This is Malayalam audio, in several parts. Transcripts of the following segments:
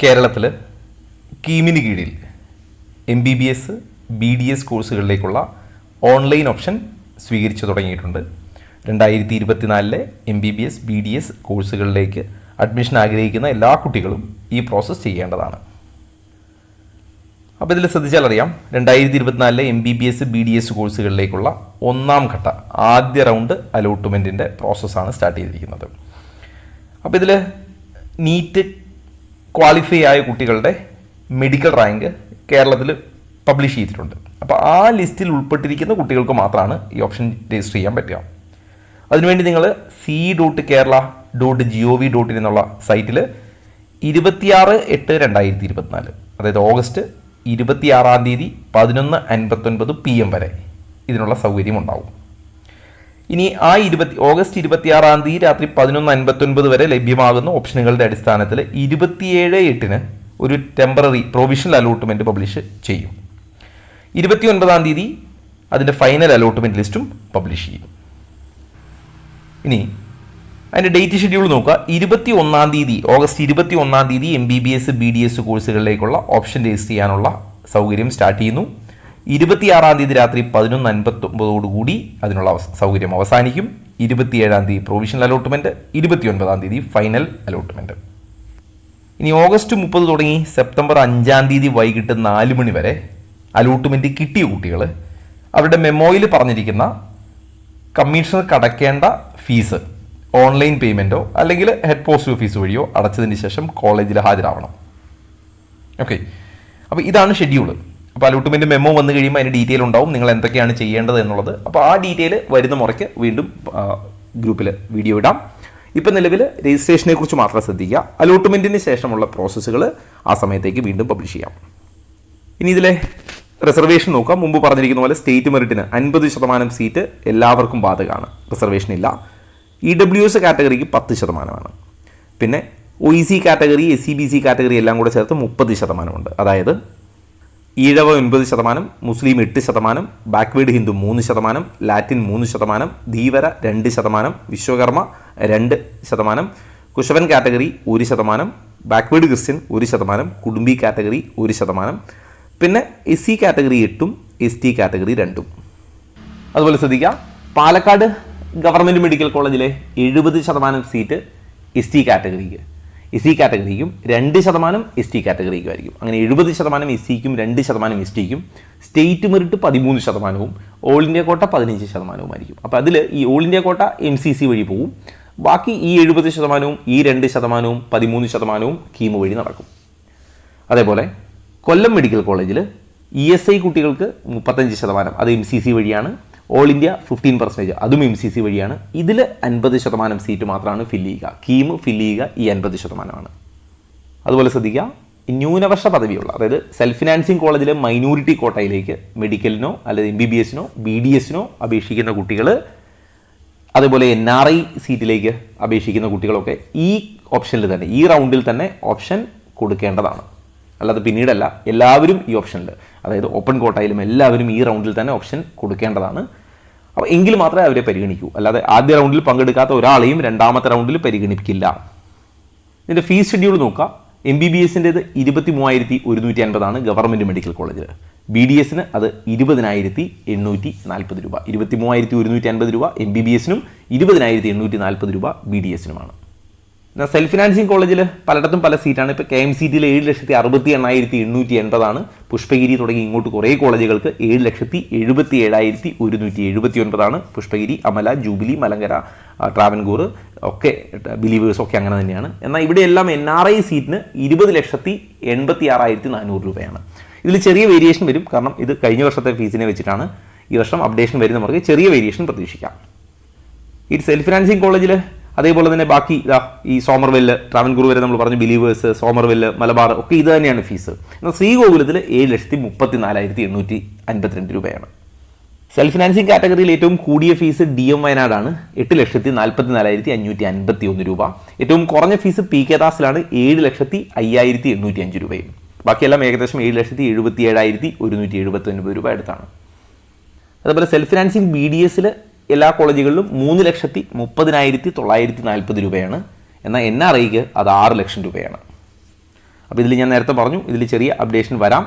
കേരളത്തിൽ കീമിന് കീഴിൽ MBBS BDS കോഴ്സുകളിലേക്കുള്ള ഓൺലൈൻ ഓപ്ഷൻ സ്വീകരിച്ചു തുടങ്ങിയിട്ടുണ്ട്. 2024 MBBS BDS കോഴ്സുകളിലേക്ക് അഡ്മിഷൻ ആഗ്രഹിക്കുന്ന എല്ലാ കുട്ടികളും ഈ പ്രോസസ്സ് ചെയ്യേണ്ടതാണ്. അപ്പോൾ ഇതിൽ ശ്രദ്ധിച്ചാൽ അറിയാം, 2024 MBBS BDS കോഴ്സുകളിലേക്കുള്ള ഒന്നാം ഘട്ട ആദ്യ റൗണ്ട് അലോട്ട്മെൻറ്റിൻ്റെ പ്രോസസ്സാണ് സ്റ്റാർട്ട് ചെയ്തിരിക്കുന്നത്. അപ്പോൾ ഇതിൽ നീറ്റ് ക്വാളിഫൈ ആയ കുട്ടികളുടെ മെഡിക്കൽ റാങ്ക് കേരളത്തിൽ പബ്ലിഷ് ചെയ്തിട്ടുണ്ട്. അപ്പോൾ ആ ലിസ്റ്റിൽ ഉൾപ്പെട്ടിരിക്കുന്ന കുട്ടികൾക്ക് മാത്രമാണ് ഈ ഓപ്ഷൻ രജിസ്റ്റർ ചെയ്യാൻ പറ്റുക. അതിനുവേണ്ടി നിങ്ങൾ c.kerala.gov.in എന്നുള്ള സൈറ്റിൽ 26/8/2024 അതായത് ഓഗസ്റ്റ് 26 11:59 PM വരെ ഇതിനുള്ള സൗകര്യം ഉണ്ടാവും. ഇനി ആ ഓഗസ്റ്റ് 26 രാത്രി 11:59 വരെ ലഭ്യമാകുന്ന ഓപ്ഷനുകളുടെ അടിസ്ഥാനത്തിൽ 27/8 ഒരു ടെമ്പററി പ്രൊവിഷണൽ അലോട്ട്മെൻറ്റ് പബ്ലിഷ് ചെയ്യും. 29 അതിൻ്റെ ഫൈനൽ അലോട്ട്മെൻറ്റ് ലിസ്റ്റും പബ്ലിഷ് ചെയ്യും. ഇനി അതിൻ്റെ ഡേറ്റ് ഷെഡ്യൂൾ നോക്കുക. 21 ഓഗസ്റ്റ് 21 MBBS BDS കോഴ്സുകളിലേക്കുള്ള ഓപ്ഷൻ രജിസ്റ്റർ ചെയ്യാനുള്ള സൗകര്യം സ്റ്റാർട്ട് ചെയ്യുന്നു. 26 രാത്രി 11:59 അതിനുള്ള സൗകര്യം അവസാനിക്കും. 27 പ്രൊവിഷണൽ അലോട്ട്മെൻറ്റ്, 29 ഫൈനൽ അലോട്ട്മെൻറ്റ്. ഇനി ഓഗസ്റ്റ് 30 തുടങ്ങി സെപ്റ്റംബർ 5 വൈകിട്ട് 4 മണി വരെ അലോട്ട്മെൻറ്റ് കിട്ടിയ കുട്ടികൾ അവരുടെ മെമ്മോയിൽ പറഞ്ഞിരിക്കുന്ന കമ്മീഷണർക്ക് അടയ്ക്കേണ്ട ഫീസ് ഓൺലൈൻ പേയ്മെൻറ്റോ അല്ലെങ്കിൽ ഹെഡ് പോസ്റ്റ് ഓഫീസ് വഴിയോ അടച്ചതിന് ശേഷം കോളേജിൽ ഹാജരാവണം. ഓക്കെ, അപ്പോൾ ഇതാണ് ഷെഡ്യൂൾ. അപ്പോൾ അലോട്ട്മെൻറ്റ് മെമ്മോ വന്നു കഴിയുമ്പോൾ അതിൻ്റെ ഡീറ്റെയിൽ ഉണ്ടാവും, നിങ്ങൾ എന്തൊക്കെയാണ് ചെയ്യേണ്ടത് എന്നുള്ളത്. അപ്പോൾ ആ ഡീറ്റെയിൽ വരുന്ന മുറയ്ക്ക് വീണ്ടും ഗ്രൂപ്പിൽ വീഡിയോ ഇടാം. ഇപ്പം നിലവിൽ രജിസ്ട്രേഷനെ കുറിച്ച് മാത്രം ശ്രദ്ധിക്കുക. അലോട്ട്മെൻറ്റിന് ശേഷമുള്ള പ്രോസസ്സുകൾ ആ സമയത്തേക്ക് വീണ്ടും പബ്ലിഷ് ചെയ്യാം. ഇനി ഇതിലെ റിസർവേഷൻ നോക്കാം. മുമ്പ് പറഞ്ഞിരിക്കുന്ന പോലെ സ്റ്റേറ്റ് മെറിറ്റിന് 50% സീറ്റ് എല്ലാവർക്കും ബാധകമാണ്, റിസർവേഷൻ ഇല്ല. EWS കാറ്റഗറിക്ക് 10%. പിന്നെ OEC കാറ്റഗറി, SCBC കാറ്റഗറി എല്ലാം കൂടെ ചേർത്ത് 30% ഉണ്ട്. അതായത് ഈഴവ 9%, മുസ്ലിം 8%, backward Hindu 3%, Latin 3%, Dheevara 2%, Vishwakarma 2%, Kusavan category 1%, backward Christian 1%, Kudumbi category 1%, പിന്നെ SC കാറ്റഗറി 8, ST കാറ്റഗറി 2. അതുപോലെ ശ്രദ്ധിക്കുക, പാലക്കാട് ഗവൺമെൻറ് മെഡിക്കൽ കോളേജിലെ 70% സീറ്റ് ST കാറ്റഗറിക്ക്, SC കാറ്റഗറിക്കും 2% ST കാറ്റഗറിക്കും ആയിരിക്കും. അങ്ങനെ 70% SCക്കും 2% STക്കും. State merit 13%, all India quota 15% ആയിരിക്കും. അപ്പോൾ അതിൽ ഈ ഓൾ ഇന്ത്യ കോട്ട MCC വഴി പോകും. ബാക്കി ഈ 70%, ഈ 2%, 13% കീമ് വഴി നടക്കും. അതേപോലെ കൊല്ലം മെഡിക്കൽ കോളേജിൽ ESI കുട്ടികൾക്ക് 35%, അത് MCC വഴിയാണ്. ഓൾ ഇന്ത്യ 15%, അതും MCC വഴിയാണ്. ഇതിൽ 50% സീറ്റ് മാത്രമാണ് ഫില്ല് ചെയ്യുക, കീമ് ഫില്ല് ചെയ്യുക ഈ 50%. അതുപോലെ ശ്രദ്ധിക്കുക, ന്യൂനപക്ഷ പദവിയുള്ള, അതായത് സെൽഫ് ഫിനാൻസിങ് കോളേജിലെ മൈനോറിറ്റി കോട്ടയിലേക്ക് മെഡിക്കലിനോ അല്ലെങ്കിൽ MBBSനോ BDSനോ അപേക്ഷിക്കുന്ന കുട്ടികൾ, അതേപോലെ NRI സീറ്റിലേക്ക് അപേക്ഷിക്കുന്ന കുട്ടികളൊക്കെ ഈ ഓപ്ഷനിൽ തന്നെ, ഈ റൗണ്ടിൽ തന്നെ ഓപ്ഷൻ കൊടുക്കേണ്ടതാണ്. അല്ലാതെ പിന്നീടല്ല, എല്ലാവരും ഈ ഓപ്ഷനിൽ, അതായത് ഓപ്പൺ കോട്ടയിലും എല്ലാവരും ഈ റൗണ്ടിൽ തന്നെ ഓപ്ഷൻ കൊടുക്കേണ്ടതാണ്. അപ്പോൾ എങ്കിൽ മാത്രമേ അവരെ പരിഗണിക്കൂ. അല്ലാതെ ആദ്യ റൗണ്ടിൽ പങ്കെടുക്കാത്ത ഒരാളെയും രണ്ടാമത്തെ റൗണ്ടിൽ പരിഗണിക്കില്ല. ഇതിൻ്റെ ഫീസ് ഷെഡ്യൂൾ നോക്കുക. MBBSൻ്റേത് 23,150 ഗവൺമെൻറ് മെഡിക്കൽ കോളേജിൽ. BDSന് അത് 20,840 രൂപ. 23,150 MBBSനും 20,840 BDSനുമാണ്. എന്നാൽ സെൽഫ് ഫിനാൻസിങ് കോളേജിൽ പലയിടത്തും പല സീറ്റാണ്. ഇപ്പോൾ KMCTയിൽ 7,68,880. പുഷ്പഗിരി തുടങ്ങി ഇങ്ങോട്ട് കുറേ കോളേജുകൾക്ക് 7,77,179. പുഷ്പഗിരി, അമല, ജൂബിലി, മലങ്കര, ട്രാവൻകൂർ ഒക്കെ, ബിലീവേഴ്സ് ഒക്കെ അങ്ങനെ തന്നെയാണ്. എന്നാൽ ഇവിടെയെല്ലാം NRI സീറ്റിന് 20,86,400 രൂപയാണ്. ഇതിൽ ചെറിയ വേരിയേഷൻ വരും, കാരണം ഇത് കഴിഞ്ഞ വർഷത്തെ ഫീസിനെ വെച്ചിട്ടാണ്. ഈ വർഷം അപ്ഡേഷൻ വരുന്നവർക്ക് ചെറിയ വേരിയേഷൻ പ്രതീക്ഷിക്കാം. ഈ സെൽഫ് ഫിനാൻസിങ് കോളേജിൽ അതേപോലെ തന്നെ ബാക്കി ഈ സോമർവെല്ല്, ട്രാവൻകൂർ വരെ നമ്മൾ പറഞ്ഞു, ബിലീവേഴ്സ്, സോമർവെല്ല്, മലബാർ ഒക്കെ ഇത് തന്നെയാണ് ഫീസ്. എന്നാൽ ശ്രീഗോകുലത്തിൽ 7,34,152 രൂപയാണ്. സെൽഫ് ഫിനാൻസിങ് കാറ്റഗറിയിൽ ഏറ്റവും കൂടിയ ഫീസ് DM വയനാടാണ്, 8,44,551 രൂപ. ഏറ്റവും കുറഞ്ഞ ഫീസ് PK ദാസിലാണ്, 7,05,805 രൂപയും. ബാക്കിയെല്ലാം ഏകദേശം 7,77,179 രൂപ അടുത്താണ്. അതുപോലെ സെൽഫ് ഫിനാൻസിങ് BDSൽ എല്ലാ കോളേജുകളിലും 3,30,940 രൂപയാണ്. എന്നാൽ NRIക്ക് അത് 6 ലക്ഷം രൂപയാണ്. അപ്പോൾ ഇതിൽ ഞാൻ നേരത്തെ പറഞ്ഞു, ഇതിൽ ചെറിയ അപ്ഡേഷൻ വരാം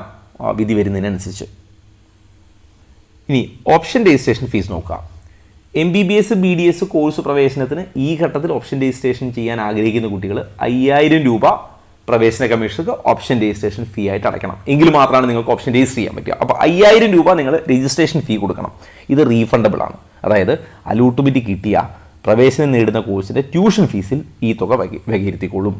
വിധി വരുന്നതിനനുസരിച്ച്. ഇനി ഓപ്ഷൻ രജിസ്ട്രേഷൻ ഫീസ് നോക്കാം. MBBS BDS കോഴ്സ് പ്രവേശനത്തിന് ഈ ഘട്ടത്തിൽ ഓപ്ഷൻ രജിസ്ട്രേഷൻ ചെയ്യാൻ ആഗ്രഹിക്കുന്ന കുട്ടികൾ 5000 രൂപ പ്രവേശന കമ്മീഷർക്ക് ഓപ്ഷൻ രജിസ്ട്രേഷൻ ഫീ ആയിട്ട് അടയ്ക്കണം. എങ്കിൽ മാത്രമാണ് നിങ്ങൾക്ക് ഓപ്ഷൻ രജിസ്റ്റർ ചെയ്യാൻ പറ്റുക. അപ്പോൾ 5000 രൂപ നിങ്ങൾ രജിസ്ട്രേഷൻ ഫീ കൊടുക്കണം. ഇത് റീഫണ്ടബിൾ ആണ്. അതായത് അലോട്ട്മെൻറ്റ് കിട്ടിയ പ്രവേശനം നേടുന്ന കോഴ്സിൻ്റെ ട്യൂഷൻ ഫീസിൽ ഈ തുക വകയിരുത്തിക്കൊള്ളും.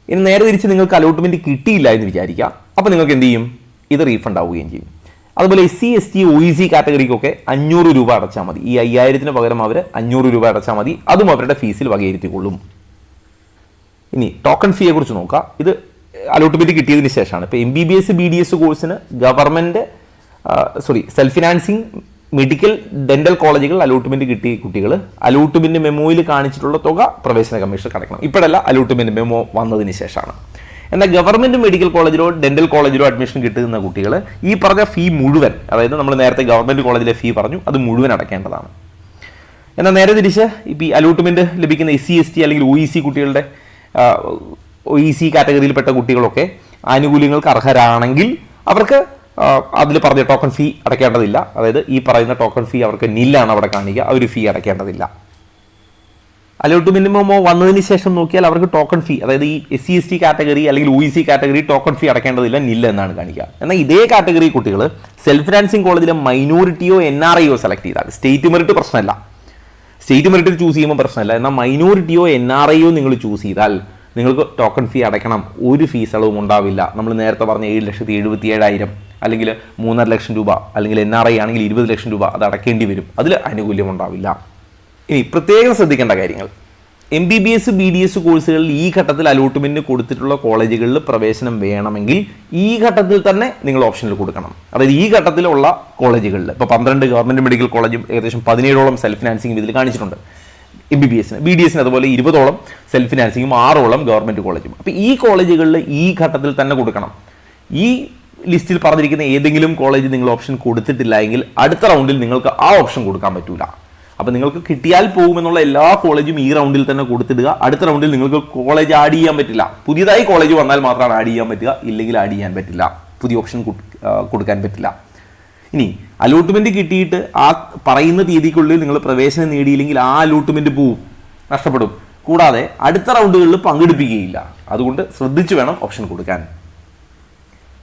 ഇനി നേരെ തിരിച്ച് നിങ്ങൾക്ക് അലോട്ട്മെൻറ്റ് കിട്ടിയില്ല എന്ന് വിചാരിക്കുക. അപ്പോൾ നിങ്ങൾക്ക് എന്ത് ചെയ്യും? ഇത് റീഫണ്ട് ആവുകയും ചെയ്യും. അതുപോലെ SC ST OEC കാറ്റഗറിക്കൊക്കെ 500 രൂപ അടച്ചാൽ മതി. ഈ 5000-ന് പകരം അവർ 500 രൂപ അടച്ചാൽ മതി. അതും അവരുടെ ഫീസിൽ വകയിരുത്തിക്കൊള്ളും. ഇനി ടോക്കൺ ഫീയെ കുറിച്ച് നോക്കാം. ഇത് അലോട്ട്മെൻറ്റ് കിട്ടിയതിന് ശേഷമാണ്. ഇപ്പോൾ MBBS BDS കോഴ്സിന് സെൽഫ് ഫിനാൻസിങ് മെഡിക്കൽ ഡെന്റൽ കോളേജുകൾ അലോട്ട്മെൻറ്റ് കിട്ടിയ കുട്ടികൾ അലോട്ട്മെൻറ്റ് മെമ്മോയിൽ കാണിച്ചിട്ടുള്ള തുക പ്രവേശന കമ്മീഷൻ അടയ്ക്കണം. ഇപ്പോഴല്ല, അലോട്ട്മെൻറ്റ് മെമ്മോ വന്നതിന് ശേഷമാണ്. എന്നാൽ ഗവൺമെൻറ് മെഡിക്കൽ കോളേജിലോ ഡെന്റൽ കോളേജിലോ അഡ്മിഷൻ കിട്ടുന്ന കുട്ടികൾ ഈ പറഞ്ഞ ഫീ മുഴുവൻ, അതായത് നമ്മൾ നേരത്തെ ഗവൺമെൻറ് കോളേജിലെ ഫീ പറഞ്ഞു, അത് മുഴുവൻ അടയ്ക്കേണ്ടതാണ്. എന്നാൽ നേരെ തിരിച്ച് ഇപ്പോൾ ഈ അലോട്ട്മെൻറ്റ് ലഭിക്കുന്ന SC ST അല്ലെങ്കിൽ OEC കുട്ടികളുടെ OEC കാറ്റഗറിയിൽപ്പെട്ട കുട്ടികളൊക്കെ ആനുകൂല്യങ്ങൾക്ക് അർഹരാണെങ്കിൽ അവർക്ക് അതിൽ പറഞ്ഞ ടോക്കൺ ഫീ അടയ്ക്കേണ്ടതില്ല. അതായത് ഈ പറയുന്ന ടോക്കൺ ഫീ അവർക്ക് നില്ലാണ് അവിടെ കാണിക്കുക. അവർ ഫീ അടയ്ക്കേണ്ടതില്ല. അലോട്ട്മെൻറ്റ് മെമ്മോ വന്നതിന് ശേഷം നോക്കിയാൽ അവർക്ക് ടോക്കൺ ഫീ, അതായത് ഈ SC ST കാറ്റഗറി അല്ലെങ്കിൽ OEC കാറ്റഗറി ടോക്കൺ ഫീ അടയ്ക്കേണ്ടതില്ല, നില്ല എന്നാണ് കാണിക്കുക. എന്നാൽ ഇതേ കാറ്റഗറി കുട്ടികൾ സെൽഫ് ഫിനാൻസിങ് കോളേജിലെ മൈനോറിറ്റിയോ NRIയോ സെലക്ട് ചെയ്താൽ, സ്റ്റേറ്റ് മെറിറ്റ് പ്രശ്നമല്ല, സ്റ്റേറ്റ് മെറിറ്റ് ചൂസ് ചെയ്യുമ്പോൾ പ്രശ്നമല്ല. എന്നാൽ മൈനോറിറ്റിയോ NRIയോ നിങ്ങൾ ചൂസ് ചെയ്താൽ നിങ്ങൾക്ക് ടോക്കൺ ഫീ അടയ്ക്കണം. ഒരു ഫീസ് അളവും ഉണ്ടാവില്ല. നമ്മൾ നേരത്തെ പറഞ്ഞ 7,77,000 അല്ലെങ്കിൽ 3.5 ലക്ഷം രൂപ, അല്ലെങ്കിൽ NRI ആണെങ്കിൽ 20 ലക്ഷം രൂപ അത് അടയ്ക്കേണ്ടി വരും. അതിൽ ആനുകൂല്യം ഉണ്ടാവില്ല. ഇനി പ്രത്യേകം ശ്രദ്ധിക്കേണ്ട കാര്യങ്ങൾ. MBBS BDS കോഴ്സുകളിൽ ഈ ഘട്ടത്തിൽ അലോട്ട്മെൻറ്റ് കൊടുത്തിട്ടുള്ള കോളേജുകളിൽ പ്രവേശനം വേണമെങ്കിൽ ഈ ഘട്ടത്തിൽ തന്നെ നിങ്ങൾ ഓപ്ഷനിൽ കൊടുക്കണം. അതായത് ഈ ഘട്ടത്തിലുള്ള കോളേജുകളിൽ ഇപ്പോൾ 12 ഗവൺമെൻറ് മെഡിക്കൽ കോളേജും ഏകദേശം 17ഓളം സെൽഫ് ഫിനാൻസിംഗും ഇതിൽ കാണിച്ചിട്ടുണ്ട്. MBBSന് BDSന് അതുപോലെ 20ഓളം സെൽഫ് ഫിനാൻസിങ്ങും 6ഓളം ഗവൺമെൻറ് കോളേജും. അപ്പോൾ ഈ കോളേജുകളിൽ ഈ ഘട്ടത്തിൽ തന്നെ കൊടുക്കണം. ഈ ലിസ്റ്റിൽ പറഞ്ഞിരിക്കുന്ന ഏതെങ്കിലും കോളേജ് നിങ്ങൾ ഓപ്ഷൻ കൊടുത്തിട്ടില്ല എങ്കിൽ അടുത്ത റൗണ്ടിൽ നിങ്ങൾക്ക് ആ ഓപ്ഷൻ കൊടുക്കാൻ പറ്റില്ല. അപ്പോൾ നിങ്ങൾക്ക് കിട്ടിയാൽ പോകുമെന്നുള്ള എല്ലാ കോളേജും ഈ റൗണ്ടിൽ തന്നെ കൊടുത്തിടുക. അടുത്ത റൗണ്ടിൽ നിങ്ങൾക്ക് കോളേജ് ആഡ് ചെയ്യാൻ പറ്റില്ല. പുതിയതായി കോളേജ് വന്നാൽ മാത്രമാണ് ആഡ് ചെയ്യാൻ പറ്റുക, ഇല്ലെങ്കിൽ ആഡ് ചെയ്യാൻ പറ്റില്ല. പുതിയ ഓപ്ഷൻ കൊടുക്കാൻ പറ്റില്ല. ഇനി അലോട്ട്മെൻറ്റ് കിട്ടിയിട്ട് ആ പറയുന്ന തീയതിക്കുള്ളിൽ നിങ്ങൾ പ്രവേശനം നേടിയില്ലെങ്കിൽ ആ അലോട്ട്മെൻറ്റ് പോവും, നഷ്ടപ്പെടും. കൂടാതെ അടുത്ത റൗണ്ടുകളിൽ പങ്കെടുപ്പിക്കുകയില്ല. അതുകൊണ്ട് ശ്രദ്ധിച്ചു വേണം ഓപ്ഷൻ കൊടുക്കാൻ.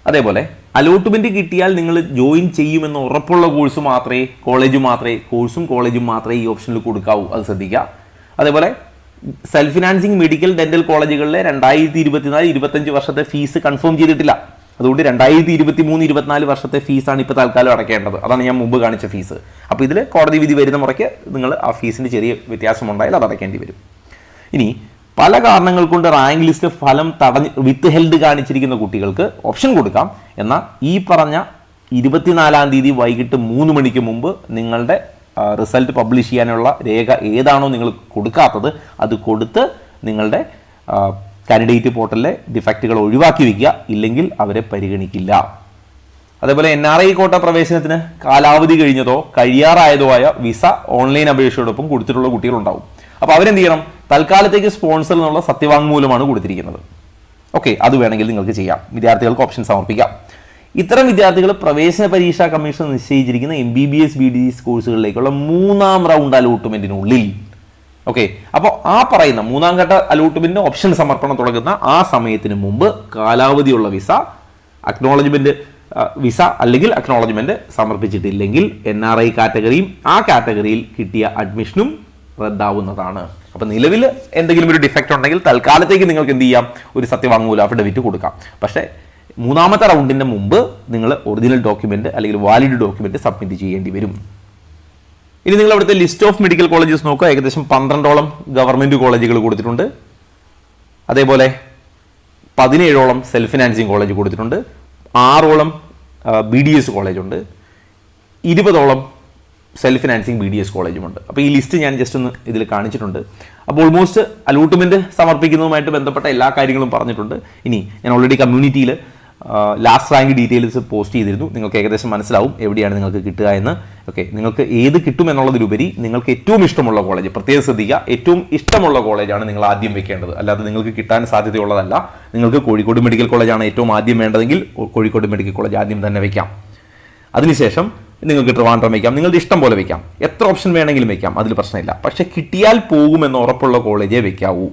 അതേപോലെ അലോട്ട്മെൻറ്റ് കിട്ടിയാൽ നിങ്ങൾ ജോയിൻ ചെയ്യുമെന്ന് ഉറപ്പുള്ള കോഴ്സും കോളേജും മാത്രമേ ഈ ഓപ്ഷനിൽ കൊടുക്കാവൂ. അത് ശ്രദ്ധിക്കുക. അതേപോലെ സെൽഫ് ഫിനാൻസിങ് മെഡിക്കൽ ഡെന്റൽ കോളേജുകളിലെ 2024-25 വർഷത്തെ ഫീസ് കൺഫേം ചെയ്തിട്ടില്ല. അതുകൊണ്ട് 2023-24 വർഷത്തെ ഫീസാണ് ഇപ്പോൾ തൽക്കാലം അടയ്ക്കേണ്ടത്. അതാണ് ഞാൻ മുമ്പ് കാണിച്ച ഫീസ്. അപ്പോൾ ഇതിൽ കോടതി വിധി വരുന്ന മുറയ്ക്ക് നിങ്ങൾ ആ ഫീസിൻ്റെ ചെറിയ വ്യത്യാസമുണ്ടായാൽ അത് അടയ്ക്കേണ്ടി വരും. ഇനി പല കാരണങ്ങൾ കൊണ്ട് റാങ്ക് ലിസ്റ്റ് ഫലം വിത്ത് ഹെൽഡ് കാണിച്ചിരിക്കുന്ന കുട്ടികൾക്ക് ഓപ്ഷൻ കൊടുക്കാം. എന്നാൽ ഈ പറഞ്ഞ 24-ാം തീയതി വൈകിട്ട് 3 മണിക്ക് മുമ്പ് നിങ്ങളുടെ റിസൾട്ട് പബ്ലിഷ് ചെയ്യാനുള്ള രേഖ ഏതാണോ നിങ്ങൾ കൊടുക്കാത്തത് അത് കൊടുത്ത് നിങ്ങളുടെ കാൻഡിഡേറ്റ് പോർട്ടലിലെ ഡിഫക്റ്റുകൾ ഒഴിവാക്കി വയ്ക്കുക. ഇല്ലെങ്കിൽ അവരെ പരിഗണിക്കില്ല. അതേപോലെ NRI കോട്ട പ്രവേശനത്തിന് കാലാവധി കഴിഞ്ഞതോ കഴിയാറായതോ ആയ വിസ ഓൺലൈൻ അപേക്ഷയോടൊപ്പം കൊടുത്തിട്ടുള്ള കുട്ടികളുണ്ടാവും. അപ്പോൾ അവരെന്ത് ചെയ്യണം? തൽക്കാലത്തേക്ക് സ്പോൺസർ എന്നുള്ള സത്യവാങ്മൂലമാണ് കൊടുത്തിരിക്കുന്നത്. ഓക്കെ, അത് വേണമെങ്കിൽ നിങ്ങൾക്ക് ചെയ്യാം. വിദ്യാർത്ഥികൾക്ക് ഓപ്ഷൻ സമർപ്പിക്കാം. ഇത്തരം വിദ്യാർത്ഥികൾ പ്രവേശന പരീക്ഷാ കമ്മീഷൻ നിശ്ചയിച്ചിരിക്കുന്ന MBBS BDS കോഴ്സുകളിലേക്കുള്ള 3ാം റൗണ്ട് അലോട്ട്മെൻറ്റിനുള്ളിൽ, ഓക്കെ, അപ്പോൾ ആ പറയുന്ന 3ാം ഘട്ട അലോട്ട്മെൻറ്റിന് ഓപ്ഷൻ സമർപ്പണം തുടങ്ങുന്ന ആ സമയത്തിന് മുമ്പ് കാലാവധിയുള്ള വിസ അല്ലെങ്കിൽ അക്നോളജ്മെൻറ്റ് സമർപ്പിച്ചിട്ടില്ലെങ്കിൽ NRI കാറ്റഗറിയും ആ കാറ്റഗറിയിൽ കിട്ടിയ അഡ്മിഷനും റദ്ദാവുന്നതാണ്. അപ്പോൾ നിലവിൽ എന്തെങ്കിലും ഒരു ഡിഫക്റ്റ് ഉണ്ടെങ്കിൽ തൽക്കാലത്തേക്ക് നിങ്ങൾക്ക് എന്ത് ചെയ്യാം? ഒരു സത്യവാങ്മൂല അഫിഡവിറ്റ് കൊടുക്കാം. പക്ഷേ 3ാമത്തെ റൗണ്ടിൻ്റെ മുമ്പ് നിങ്ങൾ ഒറിജിനൽ ഡോക്യുമെൻ്റ് അല്ലെങ്കിൽ വാലിഡ് ഡോക്യുമെൻ്റ് സബ്മിറ്റ് ചെയ്യേണ്ടി വരും. ഇനി നിങ്ങൾ അവിടുത്തെ ലിസ്റ്റ് ഓഫ് മെഡിക്കൽ കോളേജസ് നോക്കുക. ഏകദേശം 12ഓളം ഗവൺമെൻറ് കോളേജുകൾ കൊടുത്തിട്ടുണ്ട്. അതേപോലെ 17ഓളം സെൽഫ് ഫിനാൻസിങ് കോളേജ് കൊടുത്തിട്ടുണ്ട്. 6ഓളം BDS കോളേജുണ്ട്. 20ഓളം സെൽഫ് ഫിനാൻസിങ് BDS കോളേജുമുണ്ട്. അപ്പോൾ ഈ ലിസ്റ്റ് ഞാൻ ജസ്റ്റ് ഒന്ന് ഇതിൽ കാണിച്ചിട്ടുണ്ട്. അപ്പോൾ ഓൾമോസ്റ്റ് അലോട്ട്മെൻറ്റ് സമർപ്പിക്കുന്നതുമായിട്ട് ബന്ധപ്പെട്ട എല്ലാ കാര്യങ്ങളും പറഞ്ഞിട്ടുണ്ട്. ഇനി ഞാൻ ഓൾറെഡി കമ്മ്യൂണിറ്റിയിൽ ലാസ്റ്റ് റാങ്ക് ഡീറ്റെയിൽസ് പോസ്റ്റ് ചെയ്തിരുന്നു. നിങ്ങൾക്ക് ഏകദേശം മനസ്സിലാവും എവിടെയാണ് നിങ്ങൾക്ക് കിട്ടുക എന്ന്. ഓക്കെ, നിങ്ങൾക്ക് ഏത് കിട്ടും എന്നുള്ളതിലുപരി നിങ്ങൾക്ക് ഏറ്റവും ഇഷ്ടമുള്ള കോളേജ് പ്രത്യേകം ശ്രദ്ധിക്കുക. ഏറ്റവും ഇഷ്ടമുള്ള കോളേജാണ് നിങ്ങൾ ആദ്യം വെക്കേണ്ടത്, അല്ലാതെ നിങ്ങൾക്ക് കിട്ടാൻ സാധ്യതയുള്ളതല്ല. നിങ്ങൾക്ക് കോഴിക്കോട് മെഡിക്കൽ കോളേജാണ് ഏറ്റവും ആദ്യം വേണ്ടതെങ്കിൽ കോഴിക്കോട് മെഡിക്കൽ കോളേജ് ആദ്യം തന്നെ വെക്കാം. അതിനുശേഷം നിങ്ങൾക്ക് ട്രിവാൻഡ്രം വയ്ക്കാം, നിങ്ങളുടെ ഇഷ്ടം പോലെ വയ്ക്കാം, എത്ര ഓപ്ഷൻ വേണമെങ്കിലും വയ്ക്കാം, അതിൽ പ്രശ്നമില്ല. പക്ഷേ കിട്ടിയാൽ പോകുമെന്ന് ഉറപ്പുള്ള കോളേജേ വെക്കാവൂ.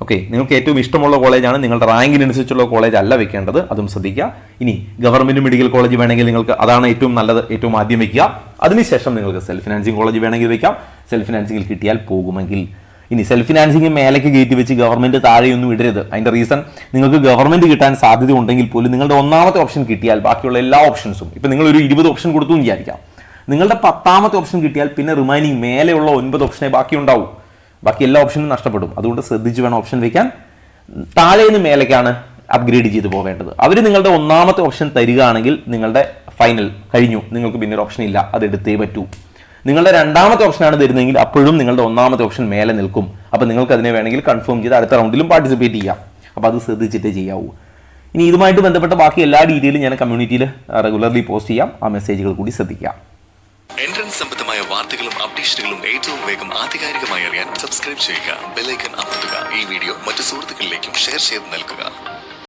ഓക്കെ, നിങ്ങൾക്ക് ഏറ്റവും ഇഷ്ടമുള്ള കോളേജാണ്, നിങ്ങളുടെ റാങ്കിനനുസരിച്ചുള്ള കോളേജ് അല്ല വെക്കേണ്ടത്, അതും ശ്രദ്ധിക്കുക. ഇനി ഗവൺമെന്റ് മെഡിക്കൽ കോളേജ് വേണമെങ്കിൽ നിങ്ങൾക്ക് അതാണ് ഏറ്റവും നല്ലത്, ഏറ്റവും ആദ്യം വയ്ക്കുക. അതിനുശേഷം നിങ്ങൾക്ക് സെൽഫ് ഫിനാൻസിങ് കോളേജ് വേണമെങ്കിൽ വയ്ക്കാം, സെൽഫ് ഫിനാൻസിങ്ങിൽ കിട്ടിയാൽ പോകുമെങ്കിൽ. ഇനി സെൽഫ് ഫിനാൻസിങ് മേലേക്ക് കയറ്റി വെച്ച് ഗവൺമെന്റ് താഴെയൊന്നും ഇടരുത്. അതിന്റെ റീസൺ, നിങ്ങൾക്ക് ഗവൺമെന്റ് കിട്ടാൻ സാധ്യത ഉണ്ടെങ്കിൽ പോലും നിങ്ങളുടെ ഒന്നാമത്തെ ഓപ്ഷൻ കിട്ടിയാൽ ബാക്കിയുള്ള എല്ലാ ഓപ്ഷൻസും, ഇപ്പം നിങ്ങളൊരു 20 ഓപ്ഷൻ കൊടുത്തു എന്ന് വിചാരിക്കാം, നിങ്ങളുടെ 10ാമത്തെ ഓപ്ഷൻ കിട്ടിയാൽ പിന്നെ റിമൈനിങ് മേലെയുള്ള 9 ഓപ്ഷനെ ബാക്കി ഉണ്ടാവും. ബാക്കി എല്ലാ ഓപ്ഷനും നഷ്ടപ്പെടും. അതുകൊണ്ട് ശ്രദ്ധിച്ച് വേണം ഓപ്ഷൻ വയ്ക്കാൻ. താഴെ നിന്ന് മേലേക്കാണ് അപ്ഗ്രേഡ് ചെയ്ത് പോകേണ്ടത്. അവർ നിങ്ങളുടെ ഒന്നാമത്തെ ഓപ്ഷൻ തരികയാണെങ്കിൽ നിങ്ങളുടെ ഫൈനൽ കഴിഞ്ഞു, നിങ്ങൾക്ക് പിന്നെ ഒരു ഓപ്ഷൻ ഇല്ല, അത് എടുത്തേ പറ്റൂ. നിങ്ങളുടെ 2ാമത്തെ ഓപ്ഷനാണ് തരുന്നതെങ്കിൽ അപ്പോഴും നിങ്ങളുടെ 1ാമത്തെ ഓപ്ഷൻ മേലെ നിൽക്കും. അപ്പോൾ നിങ്ങൾക്ക് അതിനെ വേണമെങ്കിൽ കൺഫേം ചെയ്ത് അടുത്ത റൗണ്ടിലും പാർട്ടിസിപ്പേറ്റ് ചെയ്യാം. അപ്പോൾ അത് ശ്രദ്ധിച്ചിട്ടേ ചെയ്യാവൂ. ഇനി ഇതുമായിട്ട് ബന്ധപ്പെട്ട ബാക്കി എല്ലാ ഡീറ്റെയിലും ഞാൻ കമ്മ്യൂണിറ്റിയിൽ റെഗുലർലി പോസ്റ്റ് ചെയ്യാം. ആ മെസ്സേജുകൾ കൂടി ശ്രദ്ധിക്കാം. എൻട്രൻസ് സംബന്ധമായ വാർത്തകളും അപ്ഡേഷനുകളും ഏറ്റവും വേഗം ആധികാരികമായി അറിയാൻ സബ്സ്ക്രൈബ് ചെയ്യുക, ബെൽ ഐക്കൺ അമർത്തുക. ഈ വീഡിയോ മറ്റു സുഹൃത്തുക്കളിലേക്കും ഷെയർ ചെയ്ത് നൽകുക.